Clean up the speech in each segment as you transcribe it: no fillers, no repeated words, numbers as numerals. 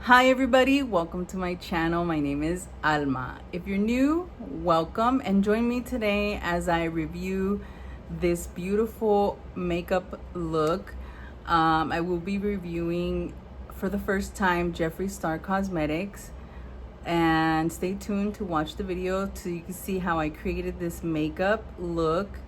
Hi everybody, welcome to my channel. My name is Alma. If you're new, welcome and join me today as I review this beautiful makeup look. I will be reviewing for the first time Jeffree Star Cosmetics, and stay tuned to watch the video so you can see how I created this makeup look.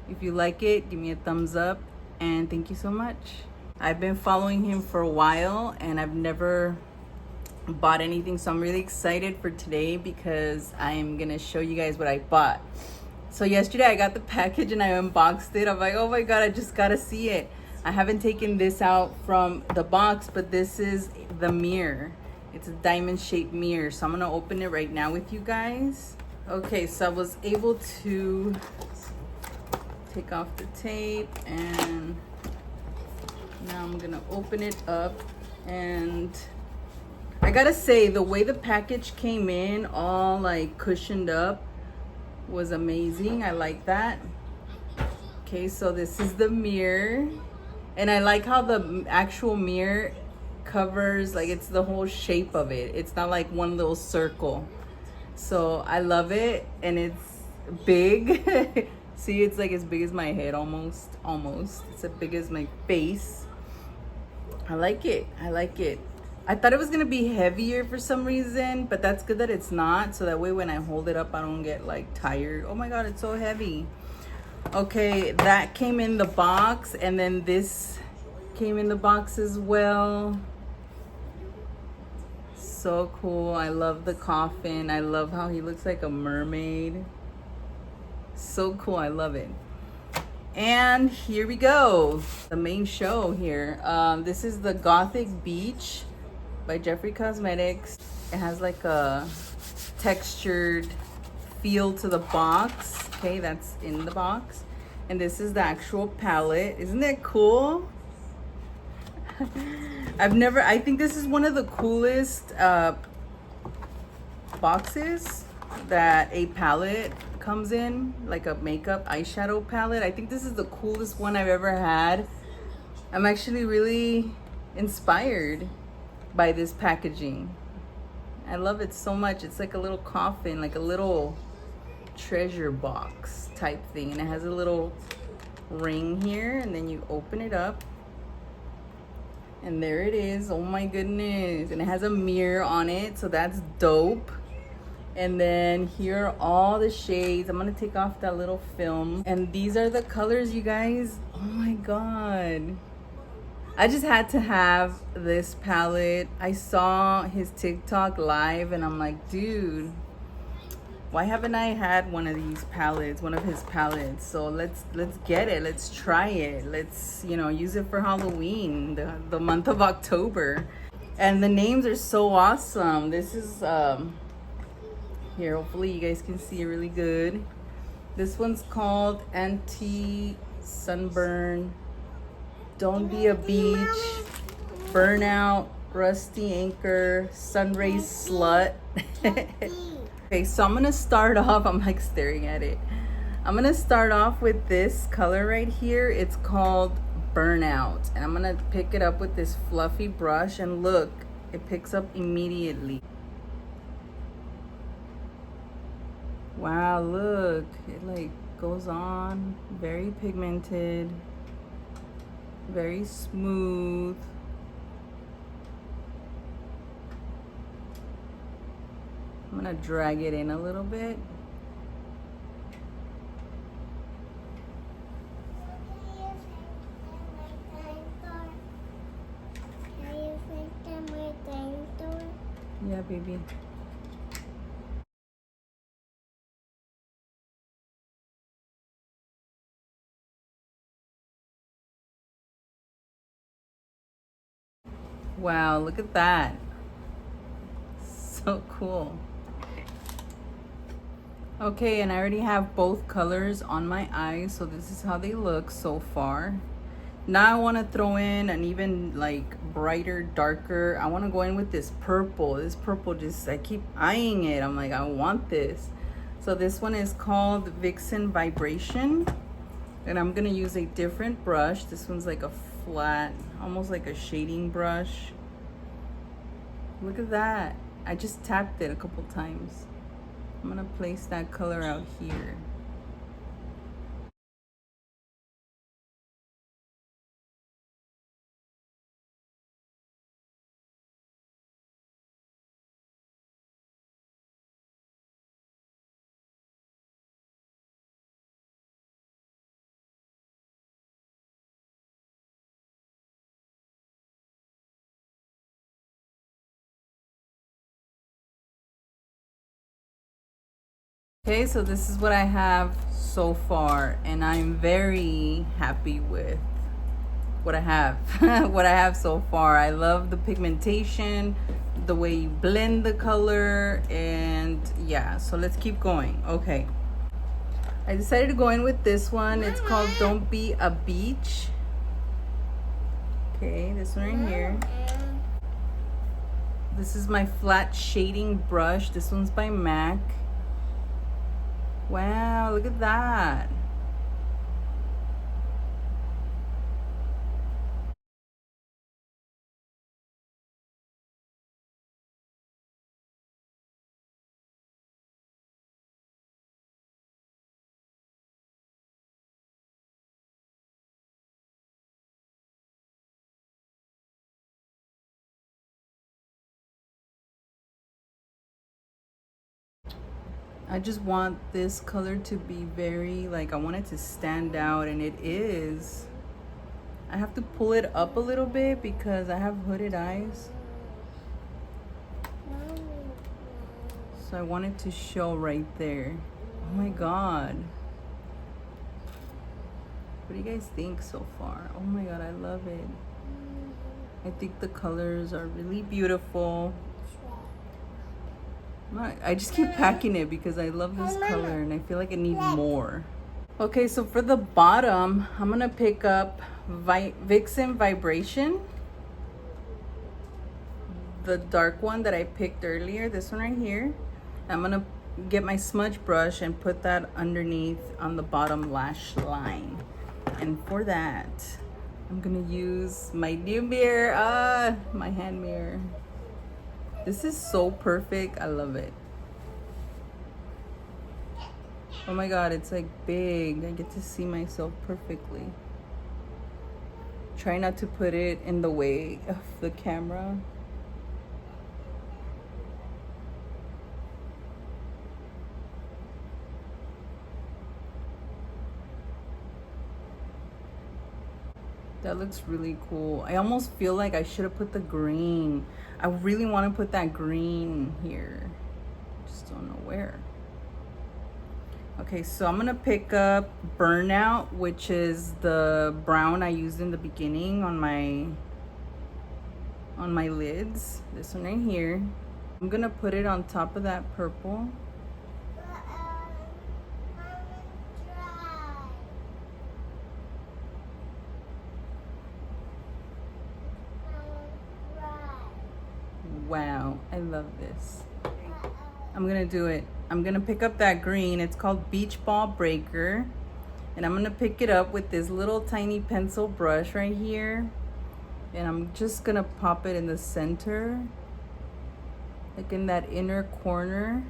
If you like it, give me a thumbs up and thank you so much. I've been following him for a while and I've never bought anything, so I'm really excited for today because I'm gonna show you guys what I bought. So yesterday I got the package and I unboxed it. I'm like, oh my god, I just gotta see it. I haven't taken this out from the box, but this is the mirror. It's a diamond shaped mirror, so I'm gonna open it right now with you guys. Okay, so I was able to take off the tape and now I'm gonna open it up. And I gotta say, the way the package came in, all like cushioned up, was amazing. I like that. Okay, so this is the mirror. And I like how the actual mirror covers, like it's the whole shape of it. It's not like one little circle. So I love it, and it's big. See, it's like as big as my head almost. It's as big as my face. I like it. I thought it was gonna be heavier for some reason, but that's good that it's not, so that way when I hold it up I don't get like tired. Oh my god, it's so heavy. Okay, that came in the box, and then this came in the box as well. So cool. I love the coffin. I love how he looks like a mermaid. So cool. I love it. And here we go, the main show here. This is the Gothic Beach by Jeffree Cosmetics. It has like a textured feel to the box. Okay, that's in the box. And this is the actual palette. Isn't that cool? I think this is one of the coolest boxes that a palette comes in, like a makeup eyeshadow palette. I think this is the coolest one I've ever had. I'm actually really inspired by this packaging. I love it so much. It's like a little coffin, like a little treasure box type thing, and it has a little ring here, and then you open it up and there it is. Oh my goodness. And it has a mirror on it, so that's dope. And then here are all the shades. I'm gonna take off that little film, and these are the colors, you guys. Oh my god, I just had to have this palette. I saw his TikTok live and I'm like, dude, why haven't I had one of these palettes, one of his palettes? So let's get it. Let's try it. Let's, use it for Halloween, the month of October. And the names are so awesome. This is here, hopefully you guys can see it really good. This one's called Anti Sunburn, Don't Be a Beach, Burnout, Rusty Anchor, Sunray Slut. Okay, so I'm gonna start off, I'm like staring at it. I'm gonna start off with this color right here. It's called Burnout. And I'm gonna pick it up with this fluffy brush, and look, it picks up immediately. Wow, look, it like goes on, very pigmented, very smooth. I'm gonna drag it in a little bit. Yeah, baby. Wow, look at that. So cool. Okay, and I already have both colors on my eyes, so this is how they look so far. Now I want to throw in an even like brighter, darker. I want to go in with this purple. This purple just, I keep eyeing it. I'm like, I want this. So this one is called Vixen Vibration. And I'm going to use a different brush. This one's like a flat, almost like a shading brush. Look at that. I just tapped it a couple times. I'm gonna place that color out here. Okay, so this is what I have so far, and I'm very happy with what I have. What I have so far. I love the pigmentation, the way you blend the color, and yeah, so let's keep going. Okay, I decided to go in with this one. It's called Don't Be a Beach. Okay, this one right here. This is my flat shading brush. This one's by MAC. Wow, look at that. I just want this color to be very, like, I want it to stand out, and it is. I have to pull it up a little bit because I have hooded eyes. So I want it to show right there. Oh my God. What do you guys think so far? Oh my God, I love it. I think the colors are really beautiful. I just keep packing it because I love this color and I feel like I need more. Okay, so for the bottom, I'm gonna pick up Vixen Vibration. The dark one that I picked earlier, this one right here. I'm gonna get my smudge brush and put that underneath on the bottom lash line. And for that, I'm gonna use my new mirror, my hand mirror. This is so perfect, I love it. Oh my God, it's like big. I get to see myself perfectly. Try not to put it in the way of the camera. That looks really cool. I almost feel like I should have put the green. I really want to put that green here. Just don't know where. Okay, so I'm gonna pick up Burnout, which is the brown I used in the beginning on my lids. This one right here. I'm gonna put it on top of that purple. Wow, I love this. I'm gonna do it. I'm gonna pick up that green. It's called Beach Ball Breaker. And I'm gonna pick it up with this little tiny pencil brush right here. And I'm just gonna pop it in the center, like in that inner corner.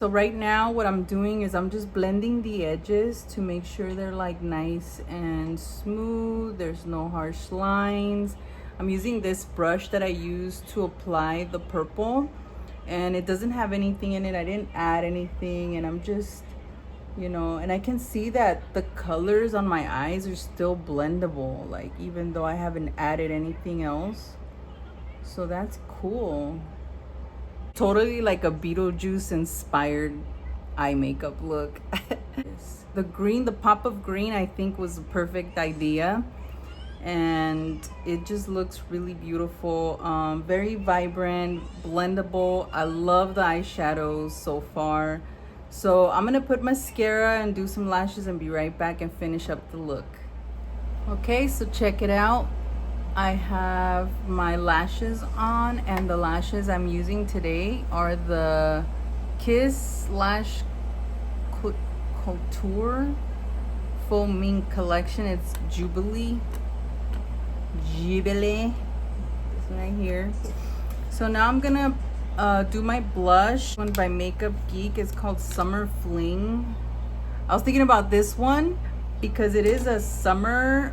So right now what I'm doing is I'm just blending the edges to make sure they're like nice and smooth. There's no harsh lines. I'm using this brush that I used to apply the purple, and it doesn't have anything in it. I didn't add anything, and I'm just, you know, and I can see that the colors on my eyes are still blendable, like even though I haven't added anything else. So that's cool. Totally like a Beetlejuice inspired eye makeup look. The green, the pop of green, I think was a perfect idea, and it just looks really beautiful. Very vibrant, blendable. I love the eyeshadows so far. So I'm gonna put mascara and do some lashes and be right back and finish up the look. Okay, so check it out. I have my lashes on, and the lashes I'm using today are the Kiss Lash Couture Full Mink Collection. It's Jubilee. This one right here. So now I'm gonna do my blush. One by Makeup Geek. It's called Summer Fling. I was thinking about this one because it is a summer,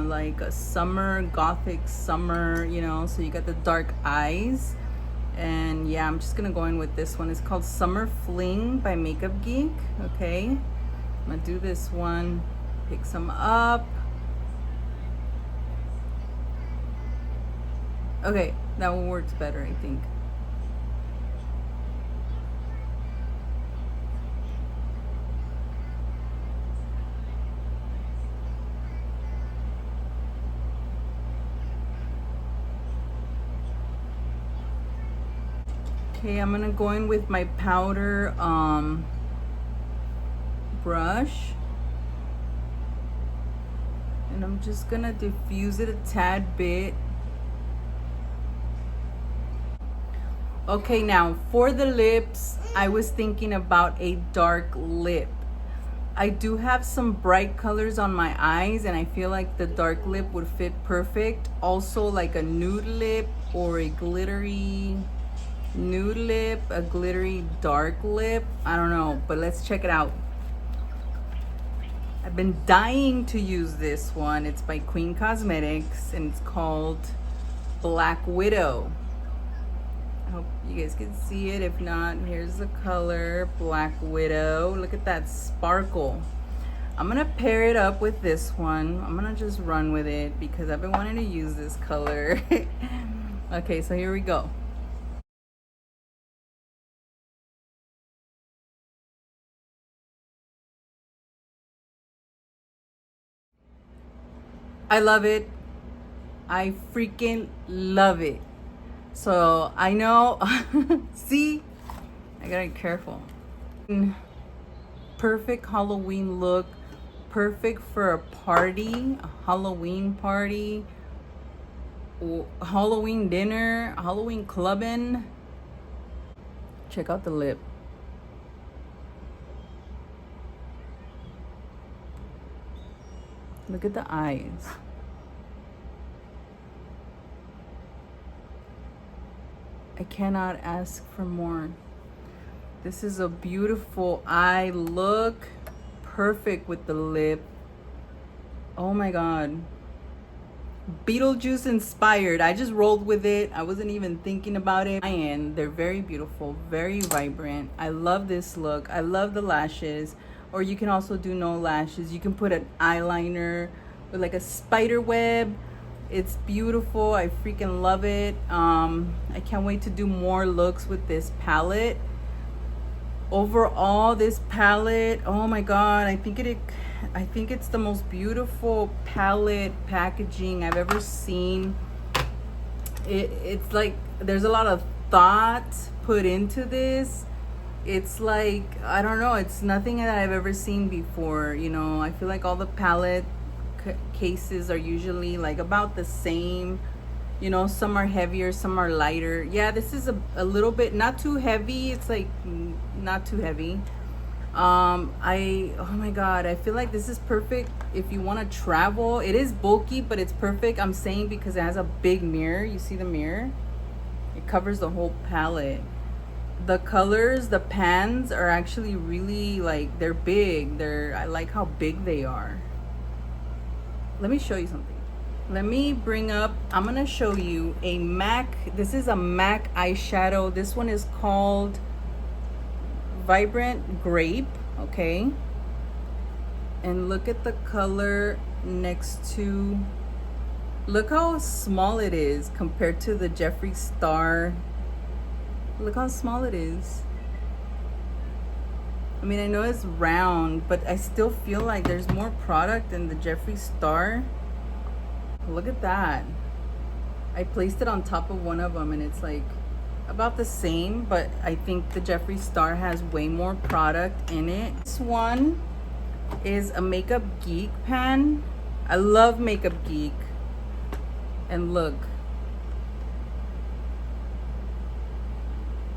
like a summer gothic summer, you know, so you got the dark eyes. And yeah, I'm just gonna go in with this one. It's called Summer Fling by Makeup Geek. Okay, I'm gonna do this one, pick some up. Okay, that one works better, I think. Okay, I'm gonna go in with my powder brush, and I'm just gonna diffuse it a tad bit. Okay, now for the lips, I was thinking about a dark lip. I do have some bright colors on my eyes, and I feel like the dark lip would fit perfect. Also, like a nude lip or a glittery nude lip, a glittery dark lip. I don't know, but let's check it out. I've been dying to use this one. It's by Queen Cosmetics, and it's called Black Widow. I hope you guys can see it. If not, here's the color, Black Widow. Look at that sparkle. I'm gonna pair it up with this one. I'm gonna just run with it because I've been wanting to use this color. Okay, so here we go. I love it. I freaking love it. So I know, see, I gotta be careful. Perfect Halloween look, perfect for a party, a Halloween party, Halloween dinner, Halloween clubbing. Check out the lip. Look at the eyes. I cannot ask for more. This is a beautiful eye look. Perfect with the lip. Oh my God. Beetlejuice inspired. I just rolled with it. I wasn't even thinking about it. And they're very beautiful, very vibrant. I love this look. I love the lashes. Or you can also do no lashes. You can put an eyeliner with like a spider web. It's beautiful. I freaking love it. I can't wait to do more looks with this palette. Overall, this palette, oh my God, I think it's the most beautiful palette packaging I've ever seen. It's like there's a lot of thought put into this. It's like, I don't know, it's nothing that I've ever seen before. You know, I feel like all the palette cases are usually like about the same. You know, some are heavier, some are lighter. Yeah, this is a little bit not too heavy. It's like not too heavy. Oh my God, I feel like this is perfect if you want to travel. It is bulky, but it's perfect. I'm saying because it has a big mirror. You see the mirror? It covers the whole palette. The colors, the pans are actually really like, they're big. I like how big they are. Let me show you something. Let me bring up, I'm gonna show you a MAC. This is a MAC eyeshadow. This one is called Vibrant Grape, okay? And look at the color next to, look how small it is compared to the Jeffree Star. Look how small it is. I mean, I know it's round, but I still feel like there's more product in the Jeffree Star. Look at that. I placed it on top of one of them and it's like about the same, but I think the Jeffree Star has way more product in it. This one is a Makeup Geek pan. I love Makeup Geek. And look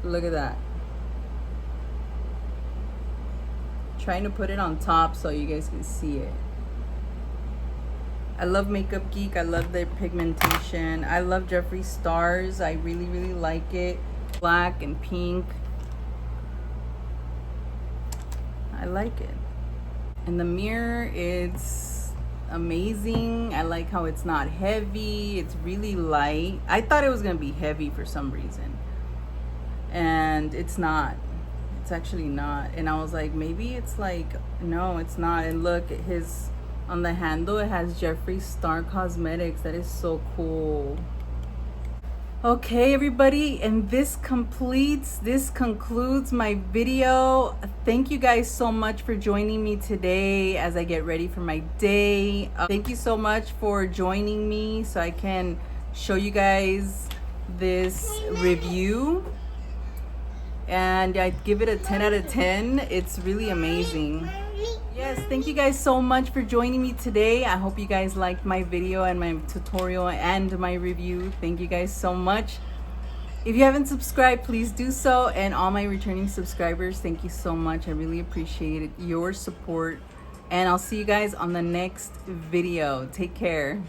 at that. Trying to put it on top so you guys can see it. I love Makeup Geek. I love their pigmentation. I love Jeffree Stars. I really like it. Black and pink. I like it. And the mirror, it's amazing. I like how it's not heavy. It's really light. I thought it was gonna be heavy for some reason, and it's not. It's actually not. And I was like, maybe it's like, no, it's not. And look at his, on the handle, it has Jeffree Star Cosmetics. That is so cool. Okay, everybody, and this concludes my video. Thank you guys so much for joining me today as I get ready for my day. Thank you so much for joining me so I can show you guys this review. And I give it a 10 out of 10. It's really amazing. Yes, thank you guys so much for joining me today. I hope you guys liked my video and my tutorial and my review. Thank you guys so much. If you haven't subscribed, please do so. And all my returning subscribers, thank you so much. I really appreciate your support. And I'll see you guys on the next video. Take care.